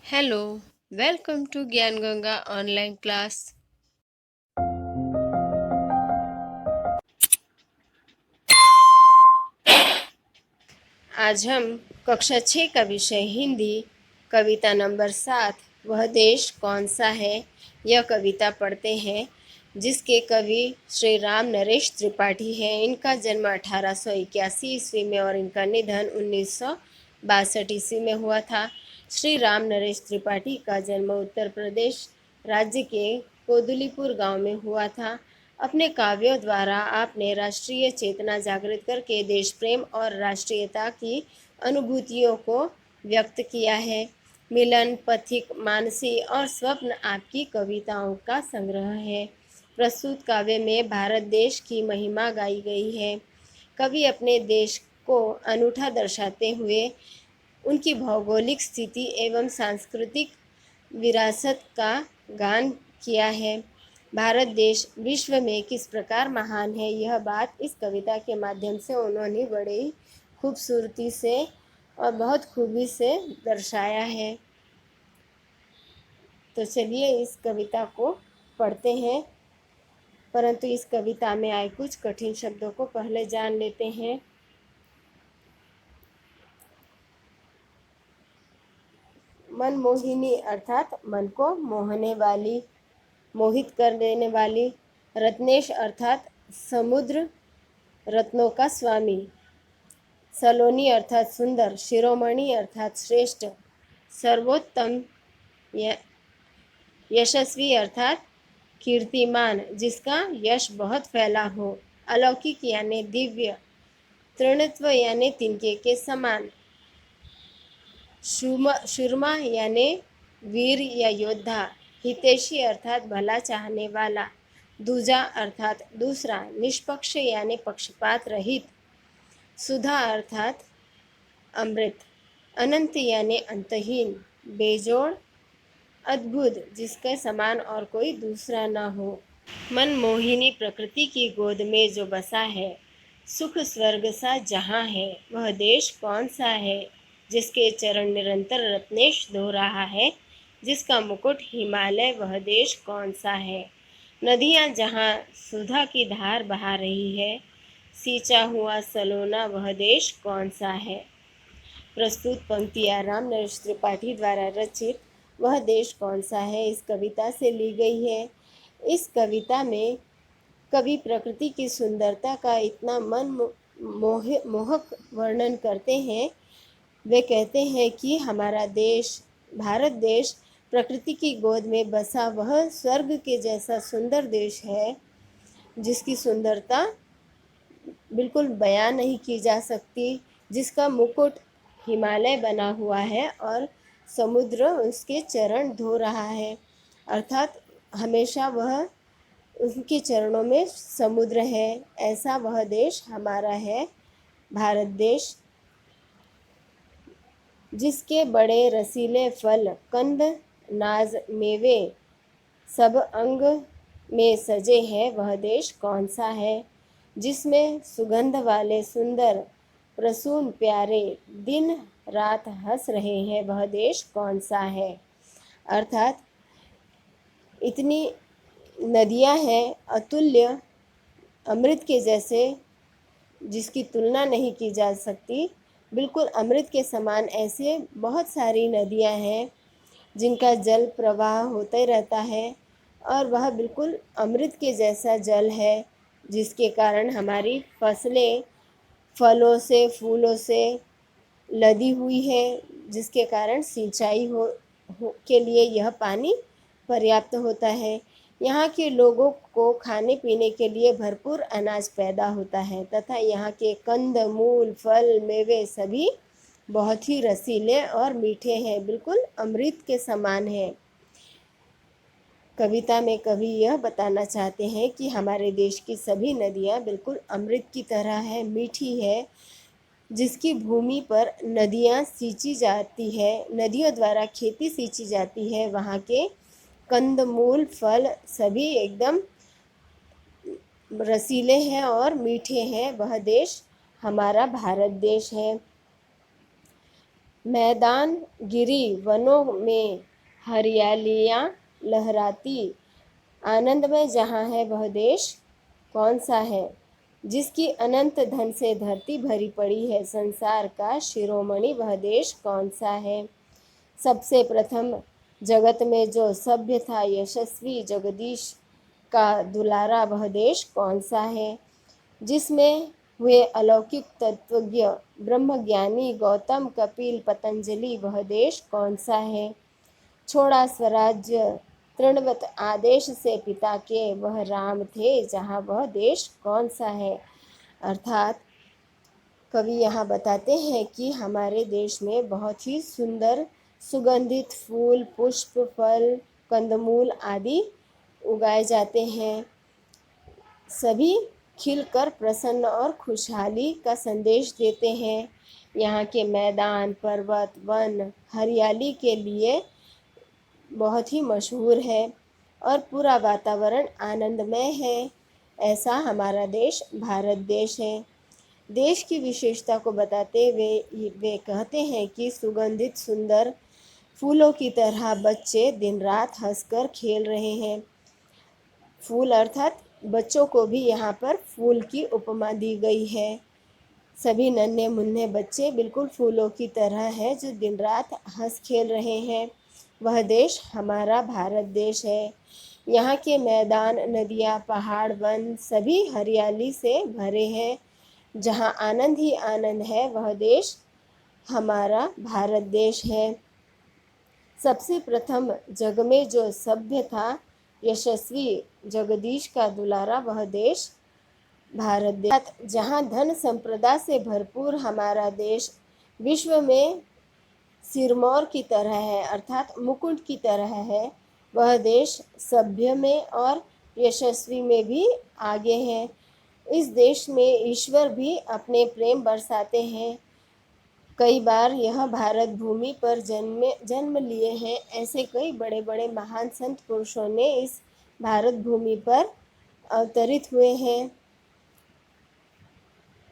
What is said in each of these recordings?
Hello, welcome to ज्ञान Ganga online class. आज हम कक्षा 6 का विषय हिंदी कविता नंबर 7 वह देश कौन सा है यह कविता पढ़ते हैं, जिसके कवि श्री राम नरेश त्रिपाठी हैं। इनका जन्म 1881 ईस्वी में और इनका निधन 1962 ईस्वी में हुआ था। श्री राम नरेश त्रिपाठी का जन्म उत्तर प्रदेश राज्य के कोदुलीपुर गांव में हुआ था। अपने काव्यों द्वारा आपने राष्ट्रीय चेतना जागृत करके देश प्रेम और राष्ट्रीयता की अनुभूतियों को व्यक्त किया है। मिलन, पथिक, मानसी और स्वप्न आपकी कविताओं का संग्रह है। प्रस्तुत काव्य में भारत देश की महिमा गाई गई है। कवि अपने देश को अनूठा दर्शाते हुए उनकी भौगोलिक स्थिति एवं सांस्कृतिक विरासत का गान किया है। भारत देश विश्व में किस प्रकार महान है, यह बात इस कविता के माध्यम से उन्होंने बड़े ही खूबसूरती से और बहुत खूबी से दर्शाया है। तो चलिए इस कविता को पढ़ते हैं, परंतु इस कविता में आए कुछ कठिन शब्दों को पहले जान लेते हैं। मनमोहिनी अर्थात मन को मोहने वाली, मोहित कर देने वाली। रत्नेश अर्थात समुद्र रत्नों का स्वामी। सलोनी अर्थात सुंदर। शिरोमणि अर्थात श्रेष्ठ। सर्वोत्तम। यशस्वी अर्थात कीर्तिमान, जिसका यश बहुत फैला हो। अलौकिक यानी दिव्य। तृणत्व यानी तिनके के समान। शूरमा यानी वीर या योद्धा। हितैषी अर्थात भला चाहने वाला। दूजा अर्थात दूसरा। निष्पक्ष यानी पक्षपात रहित। सुधा अर्थात अमृत। अनंत यानी अंतहीन। बेजोड़, अद्भुत, जिसके समान और कोई दूसरा न हो। मनमोहिनी प्रकृति की गोद में जो बसा है, सुख स्वर्ग सा जहाँ है, वह देश कौन सा है। जिसके चरण निरंतर रत्नेश धो रहा है, जिसका मुकुट हिमालय, वह देश कौन सा है। नदियाँ जहाँ सुधा की धार बहा रही है, सींचा हुआ सलोना, वह देश कौन सा है। प्रस्तुत पंक्तियाँ राम नरेश त्रिपाठी द्वारा रचित वह देश कौन सा है इस कविता से ली गई है। इस कविता में कवि प्रकृति की सुंदरता का इतना मोहक वर्णन करते हैं। वे कहते हैं कि हमारा देश, भारत देश, प्रकृति की गोद में बसा वह स्वर्ग के जैसा सुंदर देश है, जिसकी सुंदरता बिल्कुल बयां नहीं की जा सकती, जिसका मुकुट हिमालय बना हुआ है और समुद्र उसके चरण धो रहा है। अर्थात हमेशा वह उनके चरणों में समुद्र है। ऐसा वह देश हमारा है, भारत देश, जिसके बड़े रसीले फल, कंद, नाज, मेवे सब अंग में सजे हैं, वह देश कौन सा है। जिसमें सुगंध वाले सुंदर प्रसून प्यारे दिन रात हंस रहे हैं, वह देश कौन सा है। अर्थात इतनी नदियां हैं अतुल्य, अमृत के जैसे, जिसकी तुलना नहीं की जा सकती, बिल्कुल अमृत के समान ऐसे बहुत सारी नदियां हैं जिनका जल प्रवाह होते रहता है और वह बिल्कुल अमृत के जैसा जल है, जिसके कारण हमारी फसलें फलों से फूलों से लदी हुई है, जिसके कारण सिंचाई के लिए यह पानी पर्याप्त होता है। यहाँ के लोगों को खाने पीने के लिए भरपूर अनाज पैदा होता है तथा यहाँ के कंद मूल फल मेवे सभी बहुत ही रसीले और मीठे हैं, बिल्कुल अमृत के समान हैं। कविता में कवि यह बताना चाहते हैं कि हमारे देश की सभी नदियाँ बिल्कुल अमृत की तरह है, मीठी है। जिसकी भूमि पर नदियाँ सींची जाती है, नदियों द्वारा खेती सींची जाती है, वहाँ के कंदमूल फल सभी एकदम रसीले हैं और मीठे हैं, वह देश हमारा भारत देश है। मैदान गिरी वनों में हरियालियाँ लहराती, आनंदमय जहाँ है वह देश कौन सा है? जिसकी अनंत धन से धरती भरी पड़ी है, संसार का शिरोमणि वह देश कौन सा है? सबसे प्रथम जगत में जो सभ्य था, यशस्वी जगदीश का दुलारा वह देश कौन सा है? जिसमें हुए अलौकिक तत्वज्ञ ब्रह्मज्ञानी गौतम कपिल पतंजलि वह देश कौन सा है? छोड़ा स्वराज्य तृणवत आदेश से पिता के, वह राम थे जहाँ वह देश कौन सा है? अर्थात कवि यहाँ बताते हैं कि हमारे देश में बहुत ही सुंदर सुगंधित फूल, पुष्प, फल, कंदमूल आदि उगाए जाते हैं। सभी खिलकर प्रसन्न और खुशहाली का संदेश देते हैं। यहाँ के मैदान, पर्वत, वन हरियाली के लिए बहुत ही मशहूर है और पूरा वातावरण आनंदमय है। ऐसा हमारा देश भारत देश है। देश की विशेषता को बताते हुए वे कहते हैं कि सुगंधित सुंदर फूलों की तरह बच्चे दिन रात हंसकर खेल रहे हैं। फूल अर्थात बच्चों को भी यहाँ पर फूल की उपमा दी गई है। सभी नन्हे मुन्ने बच्चे बिल्कुल फूलों की तरह हैं जो दिन रात हंस खेल रहे हैं। वह देश हमारा भारत देश है। यहाँ के मैदान, नदियाँ, पहाड़, वन सभी हरियाली से भरे हैं। जहाँ आनंद ही आनंद है, वह देश हमारा भारत देश है। सबसे प्रथम जग में जो सभ्य था, यशस्वी जगदीश का दुलारा वह देश भारत देश। जहाँ धन संपदा से भरपूर हमारा देश विश्व में सिरमौर की तरह है, अर्थात मुकुट की तरह है। वह देश सभ्य में और यशस्वी में भी आगे है। इस देश में ईश्वर भी अपने प्रेम बरसाते हैं। कई बार यह भारत भूमि पर जन्म लिए हैं। ऐसे कई बड़े बड़े महान संत पुरुषों ने इस भारत भूमि पर अवतरित हुए हैं।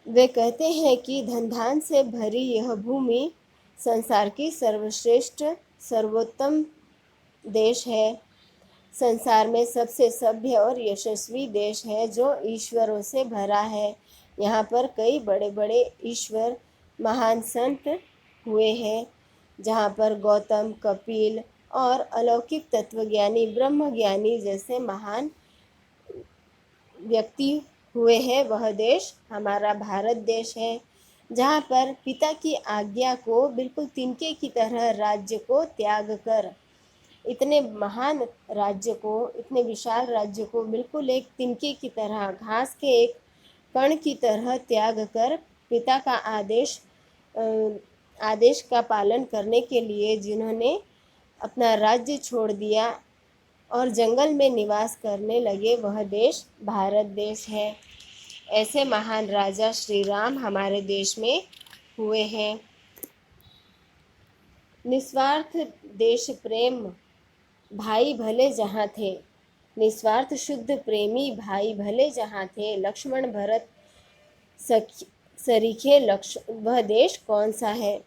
वे कहते हैं कि धन धान से भरी यह भूमि संसार की सर्वश्रेष्ठ सर्वोत्तम देश है। संसार में सबसे सभ्य और यशस्वी देश है जो ईश्वरों से भरा है। यहाँ पर कई बड़े बड़े ईश्वर महान संत हुए हैं, जहाँ पर गौतम, कपिल और अलौकिक तत्वज्ञानी ब्रह्मज्ञानी जैसे महान व्यक्ति हुए हैं। वह देश हमारा भारत देश है, जहाँ पर पिता की आज्ञा को बिल्कुल तिनके की तरह राज्य को त्याग कर, इतने महान राज्य को, इतने विशाल राज्य को बिल्कुल एक तिनके की तरह, घास के एक कण की तरह त्याग कर पिता का आदेश का पालन करने के लिए जिन्होंने अपना राज्य छोड़ दिया और जंगल में निवास करने लगे, वह देश भारत देश है। ऐसे महान राजा श्री राम हमारे देश में हुए हैं। निस्वार्थ देश प्रेम भाई भले जहाँ थे, निस्वार्थ शुद्ध प्रेमी भाई भले जहाँ थे, लक्ष्मण भरत सरीखे वह देश कौन सा है?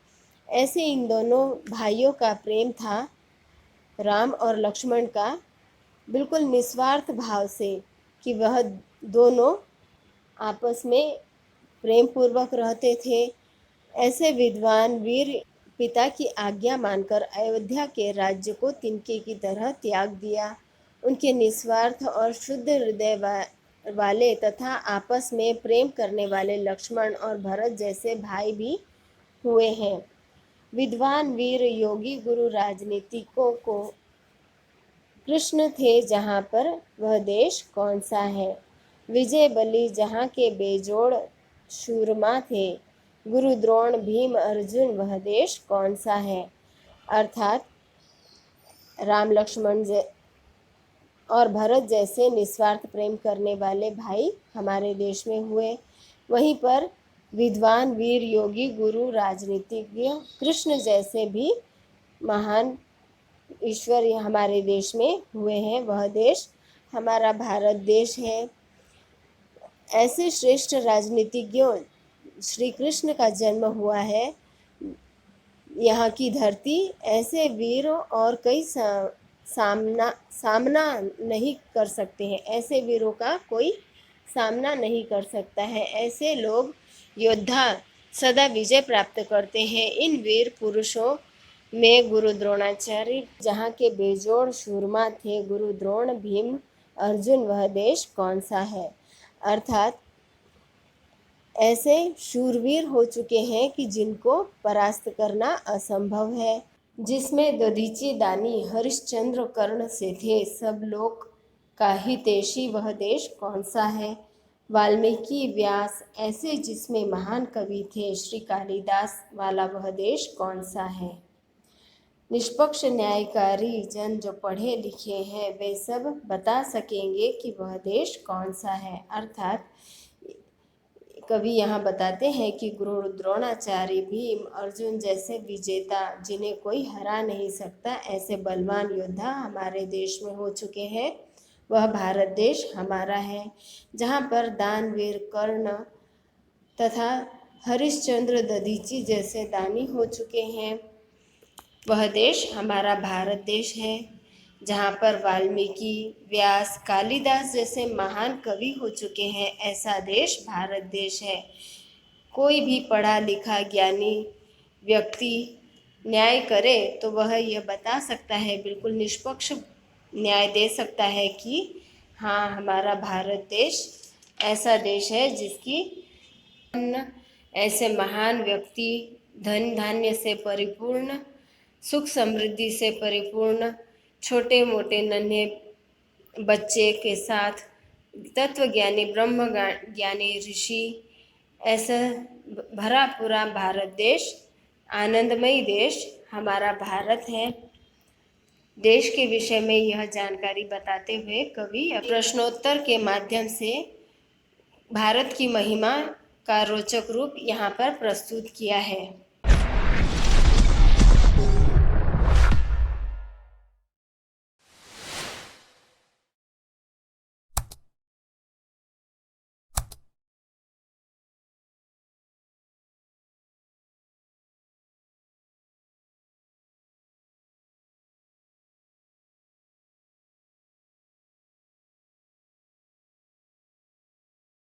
ऐसे इन दोनों भाइयों का प्रेम था, राम और लक्ष्मण का, बिल्कुल निस्वार्थ भाव से, कि वह दोनों आपस में प्रेम पूर्वक रहते थे। ऐसे विद्वान वीर पिता की आज्ञा मानकर अयोध्या के राज्य को तिनके की तरह त्याग दिया। उनके निस्वार्थ और शुद्ध हृदय वाले तथा आपस में प्रेम करने वाले लक्ष्मण और भरत जैसे भाई भी हुए हैं। विद्वान वीर योगी गुरु राजनीतिकों को कृष्ण थे जहाँ पर, वह देश कौन सा है? विजय बलि जहाँ के बेजोड़ शूरमा थे, गुरु द्रोण भीम अर्जुन वह देश कौन सा है? अर्थात राम लक्ष्मण और भरत जैसे निस्वार्थ प्रेम करने वाले भाई हमारे देश में हुए। वहीं पर विद्वान वीर योगी गुरु राजनीतिज्ञ कृष्ण जैसे भी महान ईश्वर हमारे देश में हुए हैं। वह देश हमारा भारत देश है। ऐसे श्रेष्ठ राजनीतिज्ञों श्री कृष्ण का जन्म हुआ है यहाँ की धरती ऐसे वीरों और कई सामना नहीं कर सकते हैं। ऐसे वीरों का कोई सामना नहीं कर सकता है। ऐसे लोग योद्धा सदा विजय प्राप्त करते हैं। इन वीर पुरुषों में गुरु द्रोणाचार्य जहाँ के बेजोड़ शूरमा थे। गुरु द्रोण, भीम, अर्जुन, वह देश कौन सा है? अर्थात ऐसे शूरवीर हो चुके हैं कि जिनको परास्त करना असंभव है। जिसमें दधीची, दानी, हरिश्चंद्र, कर्ण से थे। सब लोग का हितैषी वह देश कौन सा है? वाल्मीकि, व्यास ऐसे जिसमें महान कवि थे। श्री कालिदास वाला वह देश कौन सा है? निष्पक्ष न्यायकारी जन जो पढ़े लिखे हैं वे सब बता सकेंगे कि वह देश कौन सा है। अर्थात कवि यहाँ बताते हैं कि गुरु द्रोणाचार्य, भीम, अर्जुन जैसे विजेता जिन्हें कोई हरा नहीं सकता, ऐसे बलवान योद्धा हमारे देश में हो चुके हैं। वह भारत देश हमारा है, जहाँ पर दानवीर कर्ण तथा हरिश्चंद्र, दधीची जैसे दानी हो चुके हैं। वह देश हमारा भारत देश है, जहाँ पर वाल्मीकि, व्यास, कालिदास जैसे महान कवि हो चुके हैं। ऐसा देश भारत देश है। कोई भी पढ़ा लिखा ज्ञानी व्यक्ति न्याय करे तो वह यह बता सकता है, बिल्कुल निष्पक्ष न्याय दे सकता है कि हाँ, हमारा भारत देश ऐसा देश है जिसकी ऐसे महान व्यक्ति धन धान्य से परिपूर्ण, सुख समृद्धि से परिपूर्ण, छोटे मोटे नन्हे बच्चे के साथ तत्वज्ञानी ब्रह्म ज्ञानी ऋषि, ऐसा भरा पूरा भारत देश, आनंदमयी देश हमारा भारत है। देश के विषय में यह जानकारी बताते हुए कवि प्रश्नोत्तर के माध्यम से भारत की महिमा का रोचक रूप यहाँ पर प्रस्तुत किया है।